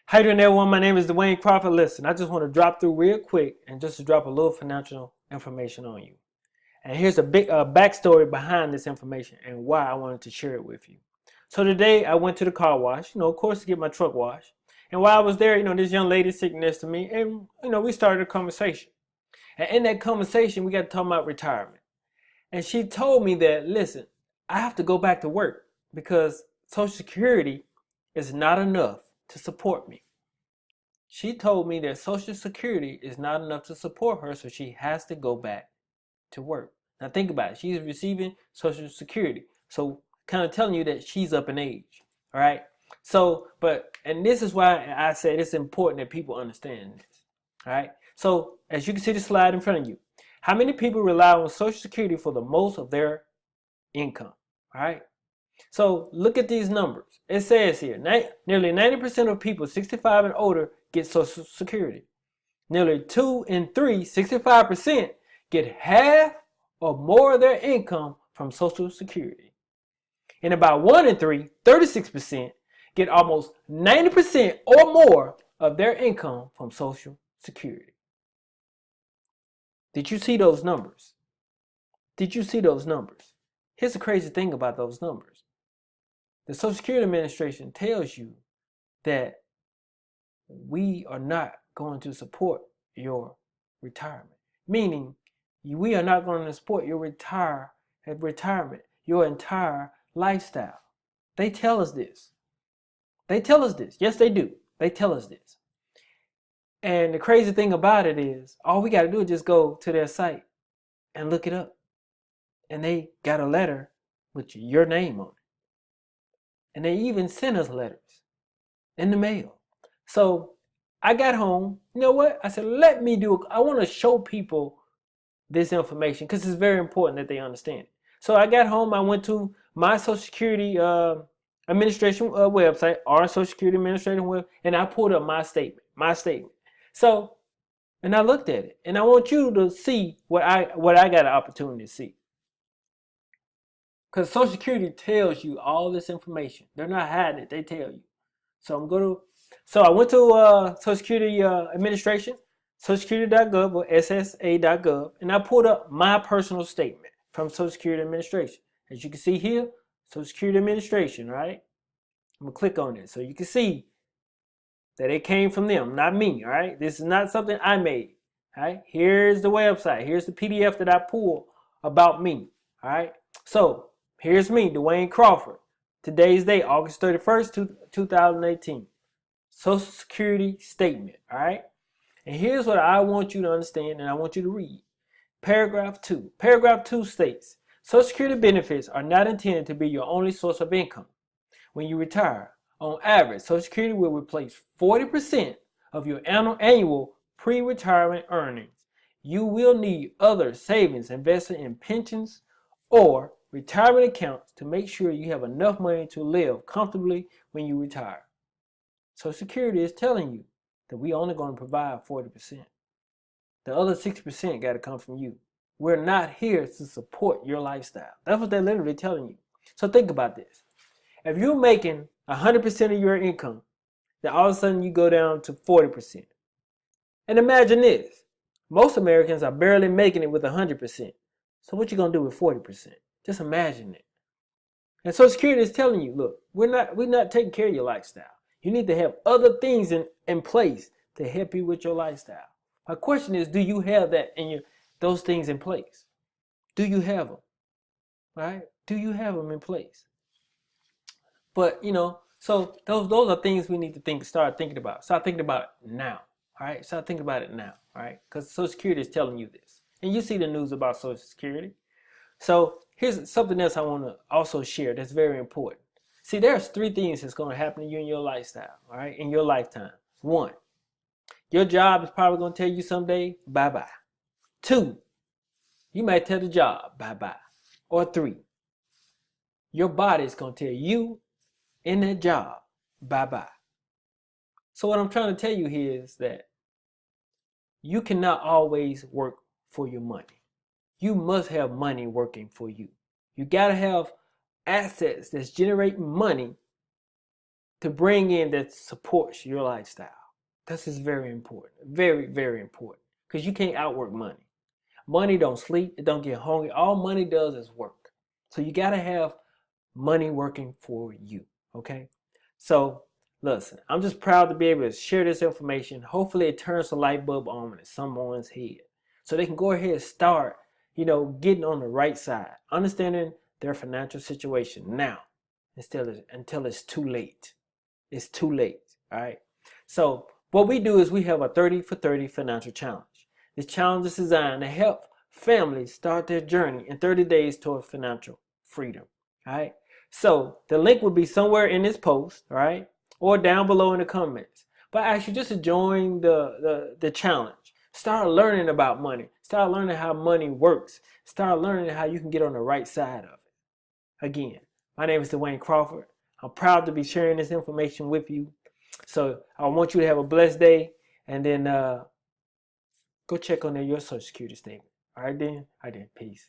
How you doing, everyone? My name is DeWayne Crawford. Listen, I just want to drop through real quick and just to drop a little financial information on you. And here's a big backstory behind this information and why I wanted to share it with you. So today I went to the car wash, of course, to get my truck washed. And while I was there, this young lady sitting next to me, and we started a conversation. And in that conversation, we got to talk about retirement. And she told me that, listen, I have to go back to work because Social Security is not enough to support me. She told me that Social Security is not enough to support her, so she has to go back to work. Now think about it. She's receiving Social Security. So kind of telling you that she's up in age. All right. So, and this is why I said it's important that people understand this. All right. So as you can see the slide in front of you, how many people rely on Social Security for the most of their income? All right. So look at these numbers. It says here, nearly 90% of people 65 and older get Social Security. Nearly 2 in 3, 65%, get half or more of their income from Social Security. And about 1 in 3, 36%, get almost 90% or more of their income from Social Security. Did you see those numbers? Did you see those numbers? Here's the crazy thing about those numbers. The Social Security Administration tells you that we are not going to support your retirement. Meaning, we are not going to support your retirement, your entire lifestyle. They tell us this. They tell us this. Yes, they do. They tell us this. And the crazy thing about it is, all we got to do is just go to their site and look it up. And they got a letter with your name on it. And they even sent us letters in the mail. So I got home. You know what? I said, let me do it. I want to show people this information because it's very important that they understand it. So I got home. I went to my Social Security Administration website, our Social Security Administration web, and I pulled up my statement. So, and I looked at it, and I want you to see what I got an opportunity to see. Because Social Security tells you all this information. They're not hiding it. They tell you. So I went to Social Security Administration, socialsecurity.gov or ssa.gov, and I pulled up my personal statement from Social Security Administration. As you can see here, Social Security Administration, right? I'm going to click on it so you can see that it came from them, not me, all right? This is not something I made, all right? Here's the website. Here's the PDF that I pulled about me, all right? So here's me, DeWayne Crawford. Today's date, August 31st, 2018. Social Security statement, all right? And here's what I want you to understand and I want you to read. Paragraph 2. Paragraph 2 states, Social Security benefits are not intended to be your only source of income. When you retire, on average, Social Security will replace 40% of your annual pre-retirement earnings. You will need other savings invested in pensions or retirement accounts to make sure you have enough money to live comfortably when you retire. Social Security is telling you that we only going to provide 40%. The other 60% got to come from you. We're not here to support your lifestyle. That's what they're literally telling you. So think about this. If you're making 100% of your income, then all of a sudden you go down to 40%. And imagine this. Most Americans are barely making it with 100%. So what you going to do with 40%? Just imagine it. And Social Security is telling you, look, we're not taking care of your lifestyle. You need to have other things in place to help you with your lifestyle. My question is, do you have that those things in place? Do you have them? Right? Do you have them in place? But so those are things we need to start thinking about. Start thinking about it now. All right? Start thinking about it now. All right? Because Social Security is telling you this. And you see the news about Social Security. So here's something else I want to also share that's very important. See, there's 3 things that's going to happen to you in your lifestyle, all right, in your lifetime. 1, your job is probably going to tell you someday, bye-bye. 2, you might tell the job, bye-bye. Or 3, your body is going to tell you in that job, bye-bye. So what I'm trying to tell you here is that you cannot always work for your money. You must have money working for you. You got to have assets that's generating money to bring in that supports your lifestyle. This is very important. Very, very important. Because you can't outwork money. Money don't sleep. It don't get hungry. All money does is work. So you got to have money working for you. Okay? So, listen, I'm just proud to be able to share this information. Hopefully it turns the light bulb on in someone's head. So they can go ahead and start, getting on the right side. Understanding their financial situation now until it's too late. It's too late. All right? So what we do is we have a 30 for 30 financial challenge. This challenge is designed to help families start their journey in 30 days toward financial freedom. All right. So the link will be somewhere in this post, all right, or down below in the comments. But I ask you just to join the challenge. Start learning about money. Start learning how money works. Start learning how you can get on the right side of it. Again, my name is DeWayne Crawford. I'm proud to be sharing this information with you. So I want you to have a blessed day, and then go check on your Social Security statement. All right then? Peace.